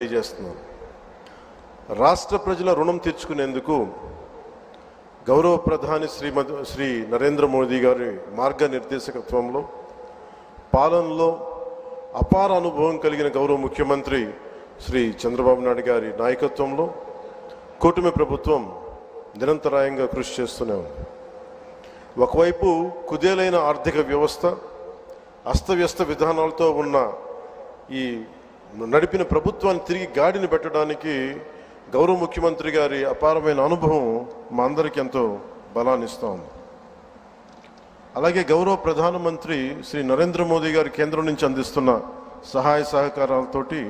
తెలియజేస్తున్నాను. రాష్ట్ర ప్రజల రుణం తీర్చుకునేందుకు గౌరవ ప్రధాని శ్రీ నరేంద్ర మోదీ గారి మార్గనిర్దేశకత్వంలో పాలనలో అపార అనుభవం కలిగిన గౌరవ ముఖ్యమంత్రి శ్రీ చంద్రబాబు నాయుడు గారి నాయకత్వంలో కూటమి ప్రభుత్వం నిరంతరాయంగా కృషి చేస్తూనే ఉంది. ఒకవైపు కుదేలైన ఆర్థిక వ్యవస్థ, అస్తవ్యస్త విధానాలతో ఉన్న ఈ నడిపిన ప్రభుత్వాన్ని తిరిగి గాడిని పెట్టడానికి గౌరవ ముఖ్యమంత్రి గారి అపారమైన అనుభవం మా అందరికీ ఎంతో బలాన్ని ఇస్తూ ఉంది. అలాగే గౌరవ ప్రధానమంత్రి శ్రీ నరేంద్ర మోదీ గారి కేంద్రం నుంచి అందిస్తున్న సహాయ సహకారాలతోటి,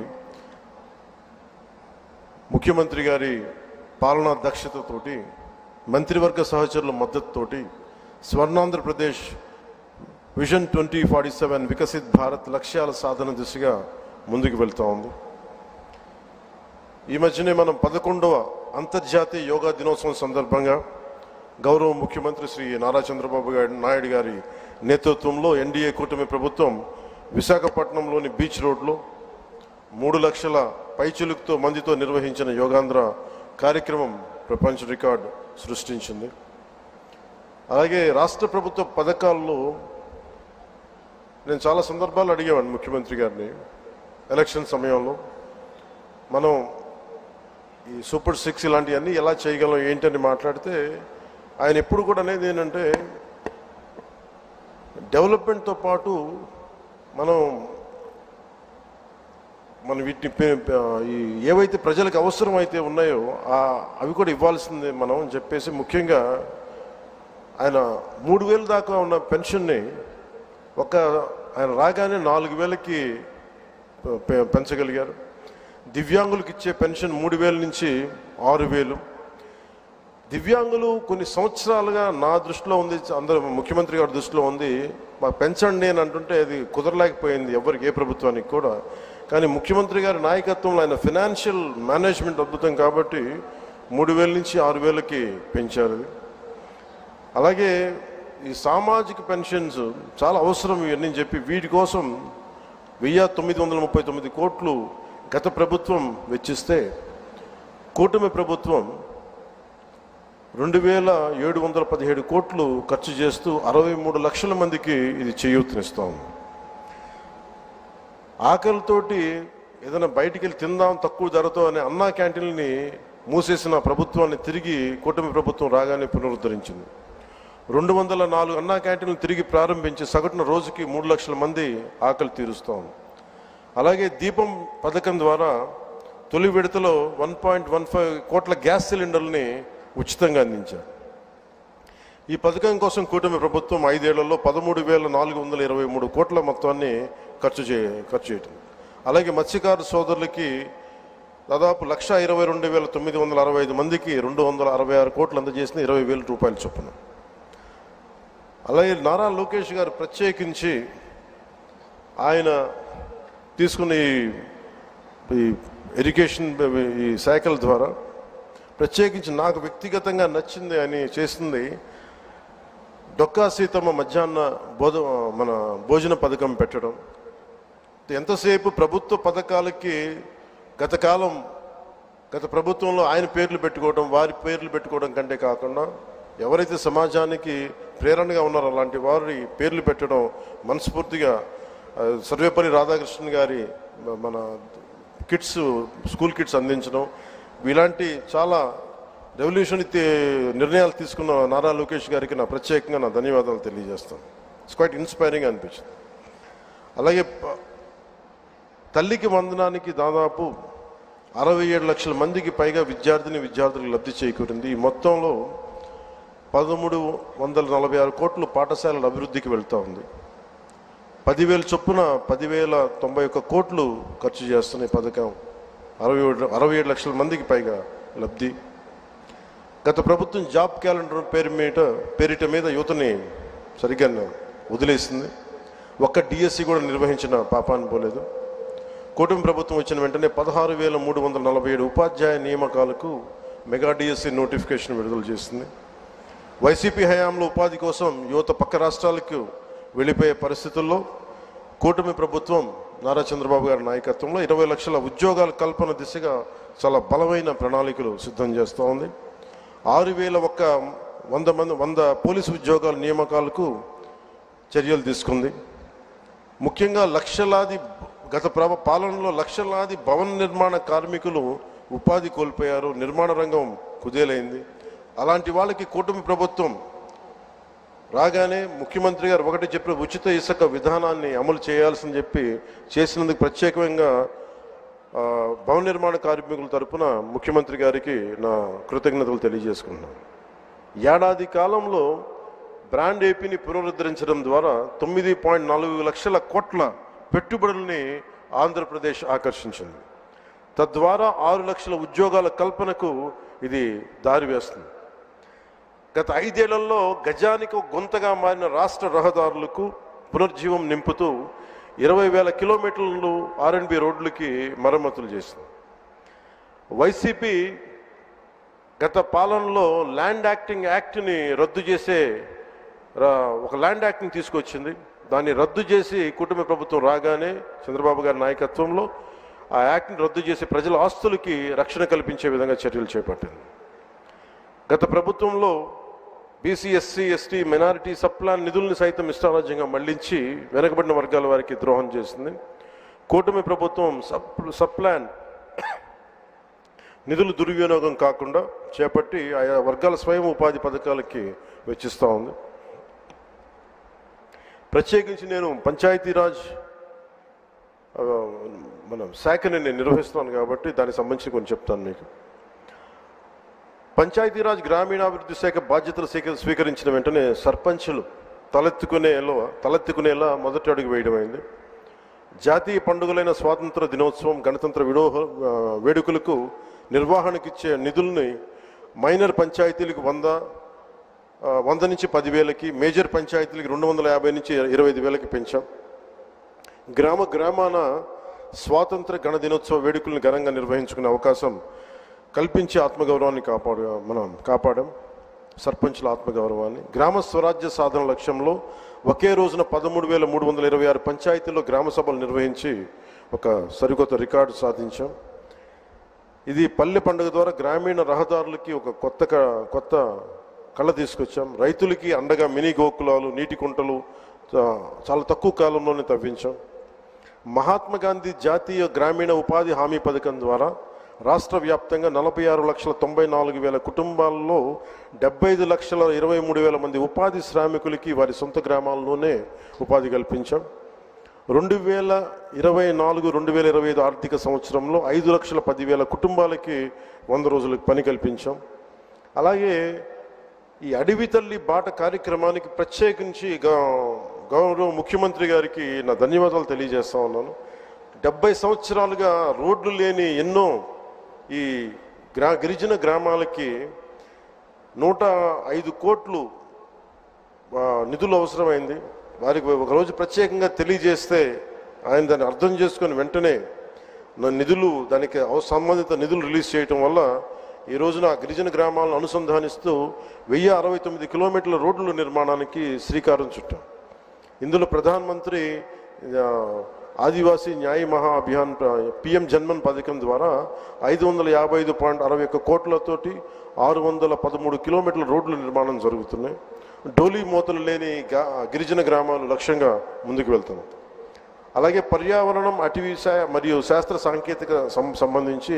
ముఖ్యమంత్రి గారి పాలనా దక్షతతోటి, మంత్రివర్గ సహచరుల మద్దతుతోటి స్వర్ణాంధ్రప్రదేశ్ విజన్ 2047 వికసిత్ భారత్ లక్ష్యాల సాధన దిశగా ముందుకు వెళ్తూ ఉంది. ఈ మధ్యనే మనం 11వ అంతర్జాతీయ యోగా దినోత్సవం సందర్భంగా గౌరవ ముఖ్యమంత్రి శ్రీ నారా చంద్రబాబు నాయుడు గారి నేతృత్వంలో ఎన్డీఏ కూటమి ప్రభుత్వం విశాఖపట్నంలోని బీచ్ రోడ్లో 3 లక్షల పైచిలుకుతో మందితో నిర్వహించిన యోగాంధ్ర కార్యక్రమం ప్రపంచ రికార్డు సృష్టించింది. అలాగే రాష్ట్ర ప్రభుత్వ పథకాల్లో నేను చాలా సందర్భాలు అడిగేవాడిని ముఖ్యమంత్రి గారిని. ఎలక్షన్ సమయంలో మనం ఈ సూపర్ 6 ఇలాంటివన్నీ ఎలా చేయగలం ఏంటని మాట్లాడితే ఆయన ఎప్పుడు కూడా అనేది ఏంటంటే, డెవలప్మెంట్తో పాటు మనం వీటిని ఏవైతే ప్రజలకు అవసరం అయితే ఉన్నాయో అవి కూడా ఇవ్వాల్సిందే మనం అని చెప్పేసి, ముఖ్యంగా ఆయన 3,000 దాకా ఉన్న పెన్షన్ని ఆయన రాగానే 4,000కి పెంచగలిగారు. దివ్యాంగులకు ఇచ్చే పెన్షన్ 3,000 నుంచి 6,000. దివ్యాంగులు కొన్ని సంవత్సరాలుగా నా దృష్టిలో ఉంది, అందరూ ముఖ్యమంత్రి గారి దృష్టిలో ఉంది, మాకు పెంచండి అని అంటుంటే అది కుదరలేకపోయింది ఎవరికి, ఏ ప్రభుత్వానికి కూడా. కానీ ముఖ్యమంత్రి గారి నాయకత్వంలో ఆయన ఫినాన్షియల్ మేనేజ్మెంట్ అద్భుతం కాబట్టి 3,000 నుంచి 6,000కి పెంచారు. అలాగే ఈ సామాజిక పెన్షన్స్ చాలా అవసరం ఇవన్నీ చెప్పి వీటి కోసం 1,939 కోట్లు గత ప్రభుత్వం వెచ్చిస్తే, కూటమి ప్రభుత్వం 2,717 కోట్లు ఖర్చు చేస్తూ 63 లక్షల మందికి ఇది చేయూతనిస్తాం. ఆకలితోటి ఏదైనా బయటికి వెళ్ళి తిందాం తక్కువ ధరతో అనే అన్నా క్యాంటీన్ని మూసేసిన ప్రభుత్వాన్ని తిరిగి కూటమి ప్రభుత్వం రాగానే పునరుద్ధరించింది. 204 అన్నా క్యాంటీన్లు తిరిగి ప్రారంభించి సగటున రోజుకి 3 లక్షల మంది ఆకలి తీరుస్తాం. అలాగే దీపం పథకం ద్వారా తొలి విడతలో 1.15 కోట్ల గ్యాస్ సిలిండర్ని ఉచితంగా అందించారు. ఈ పథకం కోసం కూటమి ప్రభుత్వం 5 ఏళ్లలో 13,423 కోట్ల మొత్తాన్ని ఖర్చు చేయటం. అలాగే మత్స్యకారు సోదరులకి దాదాపు 1,22,965 మందికి 266 కోట్లు అందజేసిన 20,000 రూపాయల చొప్పున. అలాగే నారా లోకేష్ గారు ప్రత్యేకించి ఆయన తీసుకున్న ఈ ఇరిగేషన్ ఈ శాఖల ద్వారా ప్రత్యేకించి నాకు వ్యక్తిగతంగా నచ్చింది అని చేసింది, డొక్కా సీతమ్మ మధ్యాహ్న భోజన పథకం పెట్టడం. ఎంతసేపు ప్రభుత్వ పథకాలకి గత ప్రభుత్వంలో ఆయన పేర్లు పెట్టుకోవడం, వారి పేర్లు పెట్టుకోవడం కంటే కాకుండా ఎవరైతే సమాజానికి ప్రేరణగా ఉన్నారో అలాంటి వారి పేర్లు పెట్టడం, మనస్ఫూర్తిగా సర్వేపల్లి రాధాకృష్ణన్ గారి మన స్కూల్ కిట్స్ అందించడం, ఇలాంటి చాలా రెవల్యూషన్ నిర్ణయాలు తీసుకున్న నారా లోకేష్ గారికి నా ప్రత్యేకంగా నా ధన్యవాదాలు తెలియజేస్తాను. ఇట్స్ క్వైట్ ఇన్స్పైరింగ్ అనిపించింది. అలాగే తల్లికి వందనానికి దాదాపు 67 లక్షల మందికి పైగా విద్యార్థులకు లబ్ధి చేకూరింది. ఈ మొత్తంలో 1,346 కోట్లు పాఠశాలల అభివృద్ధికి వెళ్తూ ఉంది. 10,000 చొప్పున 10,091 కోట్లు ఖర్చు చేస్తున్న ఈ పథకం 67 లక్షల మందికి పైగా లబ్ధి. గత ప్రభుత్వం జాబ్ క్యాలెండర్ పేరిట మీద యువతని సరిగ్గా వదిలేసింది. ఒక్క డిఎస్సి కూడా నిర్వహించిన పాపాన్ని పోలేదు. కూటమి ప్రభుత్వం వచ్చిన వెంటనే 16,347 ఉపాధ్యాయ నియామకాలకు మెగా డిఎస్సి నోటిఫికేషన్ విడుదల చేసింది. వైసీపీ హయాంలో ఉపాధి కోసం యువత పక్క రాష్ట్రాలకు వెళ్ళిపోయే పరిస్థితుల్లో కూటమి ప్రభుత్వం నారా చంద్రబాబు గారి నాయకత్వంలో 20 లక్షల ఉద్యోగాల కల్పన దిశగా చాలా బలమైన ప్రణాళికలు సిద్ధం చేస్తూ ఉంది. 6,100 పోలీసు ఉద్యోగాల నియామకాలకు చర్యలు తీసుకుంది. ముఖ్యంగా గత పాలనలో లక్షలాది భవన నిర్మాణ కార్మికులు ఉపాధి కోల్పోయారు, నిర్మాణ రంగం కుదేలైంది. అలాంటి వాళ్ళకి కూటమి ప్రభుత్వం రాగానే ముఖ్యమంత్రి గారు ఒకటి చెప్పిన ఉచిత ఇసుక విధానాన్ని అమలు చేయాల్సింది చెప్పి చేసినందుకు ప్రత్యేకంగా భవన నిర్మాణ కార్మికుల తరపున ముఖ్యమంత్రి గారికి నా కృతజ్ఞతలు తెలియజేసుకున్నాను. ఏడాది కాలంలో బ్రాండ్ ఏపీని పునరుద్ధరించడం ద్వారా 9.4 లక్షల కోట్ల పెట్టుబడుల్ని ఆంధ్రప్రదేశ్ ఆకర్షించింది. తద్వారా 6 లక్షల ఉద్యోగాల కల్పనకు ఇది దారి వేస్తుంది. గత 5 ఏళ్లలో గజానికి గొంతగా మారిన రాష్ట్ర రహదారులకు పునర్జీవం నింపుతూ 20,000 కిలోమీటర్లు R&B రోడ్లకి మరమ్మతులు చేసింది. వైసీపీ గత పాలనలో ల్యాండ్ యాక్ట్ని రద్దు చేసే ఒక ల్యాండ్ యాక్ట్ని తీసుకొచ్చింది. దాన్ని రద్దు చేసి కూటమి ప్రభుత్వం రాగానే చంద్రబాబు గారి నాయకత్వంలో ఆ యాక్ట్ని రద్దు చేసి ప్రజల ఆస్తులకి రక్షణ కల్పించే విధంగా చర్యలు చేపట్టింది. గత ప్రభుత్వంలో BC, SC, ST, minority subplan నిధుల్ని సైతం ఇష్టారాజ్యంగా మళ్లించి వెనకబడిన వర్గాల వారికి ద్రోహం చేసింది. కూటమి ప్రభుత్వం సబ్ప్లాన్ నిధులు దుర్వినియోగం కాకుండా చేపట్టి ఆయా వర్గాల స్వయం ఉపాధి పథకాలకి వెచ్చిస్తూ ఉంది. ప్రత్యేకించి నేను పంచాయతీరాజ్ శాఖని నేను నిర్వహిస్తున్నాను కాబట్టి దానికి సంబంధించి కొంచెం చెప్తాను మీకు. పంచాయతీరాజ్ గ్రామీణాభివృద్ధి శాఖ బాధ్యతలు స్వీకరించిన వెంటనే సర్పంచులు తలెత్తుకునేలా మొదటి అడుగు వేయడమైంది. జాతీయ పండుగలైన స్వాతంత్ర దినోత్సవం, గణతంత్ర వేడుకలకు నిర్వహణకిచ్చే నిధుల్ని మైనర్ పంచాయతీలకు 100 నుంచి 10,000కి, మేజర్ పంచాయతీలకు 250 నుంచి 25,000కి పెంచాం. గ్రామాన స్వాతంత్ర గణ దినోత్సవ వేడుకలను ఘనంగా నిర్వహించుకునే అవకాశం కల్పించి ఆత్మగౌరవాన్ని కాపాడాం. సర్పంచుల ఆత్మగౌరవాన్ని. గ్రామ స్వరాజ్య సాధన లక్ష్యంలో ఒకే రోజున 13,326 పంచాయతీల్లో గ్రామ సభలు నిర్వహించి ఒక సరికొత్త రికార్డు సాధించాం. ఇది పల్లె పండుగ ద్వారా గ్రామీణ రహదారులకి ఒక కొత్త కళ తీసుకొచ్చాం. రైతులకి అండగా మినీ గోకులాలు, నీటి కుంటలు చాలా తక్కువ కాలంలోనే తవ్వించాం. మహాత్మా గాంధీ జాతీయ గ్రామీణ ఉపాధి హామీ పథకం ద్వారా రాష్ట్ర వ్యాప్తంగా 46,94,000 కుటుంబాల్లో 75,23,000 మంది ఉపాధి శ్రామికులకి వారి సొంత గ్రామాల్లోనే ఉపాధి కల్పించాం. 2024-2025 ఆర్థిక సంవత్సరంలో 5,10,000 కుటుంబాలకి 100 రోజులకు పని కల్పించాం. అలాగే ఈ అడవి తల్లి బాట కార్యక్రమానికి ప్రత్యేకించి గౌరవ ముఖ్యమంత్రి గారికి నా ధన్యవాదాలు తెలియజేస్తా ఉన్నాను. 70 సంవత్సరాలుగా రోడ్లు లేని ఎన్నో ఈ గిరిజన గ్రామాలకి 105 కోట్లు నిధులు అవసరమైంది. వారికి ఒకరోజు ప్రత్యేకంగా తెలియజేస్తే ఆయన దాన్ని అర్థం చేసుకొని వెంటనే దానికి సంబంధిత నిధులు రిలీజ్ చేయటం వల్ల ఈ రోజున గిరిజన గ్రామాలను అనుసంధానిస్తూ 1069 కిలోమీటర్ల రోడ్ల నిర్మాణానికి శ్రీకారం చుట్టాం. ఇందులో ప్రధానమంత్రి ఆదివాసీ న్యాయ మహా అభియాన్ PM జన్మన్ పథకం ద్వారా 555.61 కోట్లతోటి 613 కిలోమీటర్ల రోడ్ల నిర్మాణం జరుగుతున్నాయి. డోలీ మూతలు లేని గిరిజన గ్రామాలు లక్ష్యంగా ముందుకు వెళ్తున్నాం. అలాగే పర్యావరణం, అటవీ మరియు శాస్త్ర సాంకేతిక సంబంధించి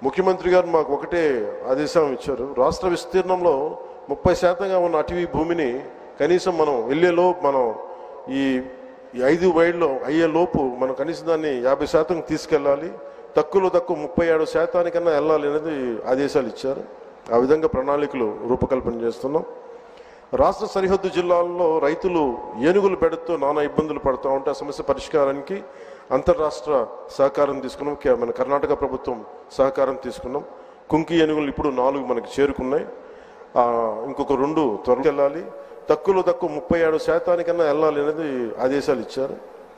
ముఖ్యమంత్రి గారు మాకు ఒకటే ఆదేశం ఇచ్చారు. రాష్ట్ర విస్తీర్ణంలో 30% ఉన్న అటవీ భూమిని కనీసం మనం మనం ఈ 5 వైడ్లో అయ్యేలోపు మనం కనీసం దాన్ని 50% తీసుకెళ్ళాలి. తక్కువ 37% వెళ్ళాలి అనేది ఆదేశాలు ఇచ్చారు. ఆ విధంగా ప్రణాళికలు రూపకల్పన చేస్తున్నాం. రాష్ట్ర సరిహద్దు జిల్లాల్లో రైతులు ఏనుగులు పెడుతూ నానా ఇబ్బందులు పడుతూ ఉంటే ఆ సమస్య పరిష్కారానికి అంతర్రాష్ట్ర సహకారం తీసుకున్నాం. మన కర్ణాటక ప్రభుత్వం సహకారం తీసుకున్నాం. కుంకి ఏనుగులు ఇప్పుడు 4 మనకి చేరుకున్నాయి. ఇంకొక 2 త్వరగా వెళ్ళాలి. తక్కువ 37% వెళ్ళాలి అనేది ఆదేశాలు ఇచ్చారు.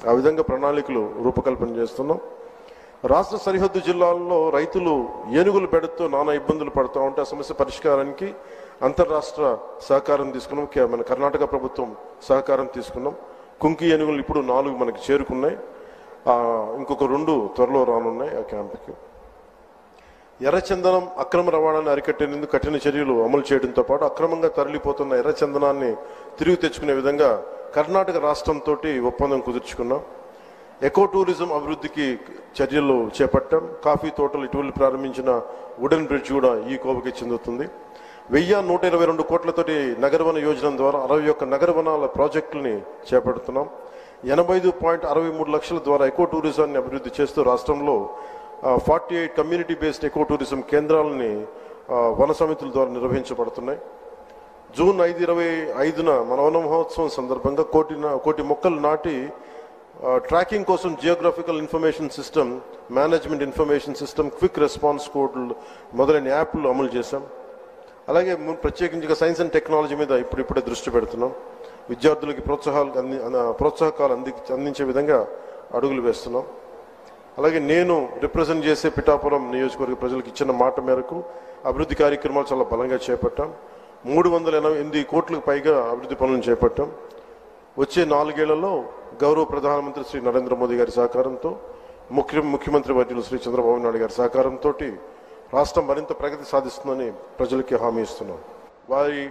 ఆ విధంగా ప్రణాళికలు రూపకల్పన చేస్తున్నాం. రాష్ట్ర సరిహద్దు జిల్లాల్లో రైతులు ఏనుగులు పెడుతూ నానా ఇబ్బందులు పడుతూ ఉంటే ఆ సమస్య పరిష్కారానికి అంతర్రాష్ట్ర సహకారం తీసుకున్నాం. మన కర్ణాటక ప్రభుత్వం సహకారం తీసుకున్నాం. కుంకి ఏనుగులు ఇప్పుడు 4 మనకి చేరుకున్నాయి. ఇంకొక 2 త్వరలో రానున్నాయి ఆ క్యాంపుకి. ఎర్రచందనం అక్రమ రవాణాన్ని అరికట్టేందుకు కఠిన చర్యలు అమలు చేయడంతో పాటు అక్రమంగా తరలిపోతున్న ఎర్రచందనాన్ని తిరిగి తెచ్చుకునే విధంగా కర్ణాటక రాష్ట్రంతో ఒప్పందం కుదుర్చుకున్నాం. ఎకో టూరిజం అభివృద్ధికి చర్యలు చేపట్టాం. కాఫీ తోటలు ఇటీవల ప్రారంభించిన వుడెన్ బ్రిడ్జ్ కూడా ఈ కోవకి చెందుతుంది. 1122 కోట్లతోటి నగరవన యోజన ద్వారా 61 నగరవనాల ప్రాజెక్టులని చేపడుతున్నాం. 85.63 లక్షల ద్వారా ఎకో టూరిజాన్ని అభివృద్ధి చేస్తూ రాష్ట్రంలో 48 కమ్యూనిటీ బేస్డ్ ఎకో టూరిజం కేంద్రాలని వన సమితుల ద్వారా నిర్వహించబడుతున్నాయి. జూన్ 5/25 మన వన మహోత్సవం సందర్భంగా కోటి మొక్కలు నాటి ట్రాకింగ్ కోసం geographical information system, management information system, quick response కోడ్లు మొదలైన యాప్లు అమలు చేశాం. అలాగే ప్రత్యేకించి సైన్స్ అండ్ టెక్నాలజీ మీద ఇప్పుడిప్పుడే దృష్టి పెడుతున్నాం. విద్యార్థులకి ప్రోత్సాహకాలు అందించే విధంగా అడుగులు వేస్తున్నాం. అలాగే నేను రిప్రజెంట్ చేసే పిఠాపురం నియోజకవర్గ ప్రజలకు ఇచ్చిన మాట మేరకు అభివృద్ధి కార్యక్రమాలు చాలా బలంగా చేపట్టాం. 388 కోట్లకు పైగా అభివృద్ధి పనులను చేపట్టాం. వచ్చే 4 ఏళ్లలో గౌరవ ప్రధానమంత్రి శ్రీ నరేంద్ర మోదీ గారి సహకారంతో, ముఖ్యమంత్రి వర్యులు శ్రీ చంద్రబాబు నాయుడు గారి సహకారంతో రాష్ట్రం మరింత ప్రగతి సాధిస్తుందని ప్రజలకి హామీ ఇస్తున్నాం. వారి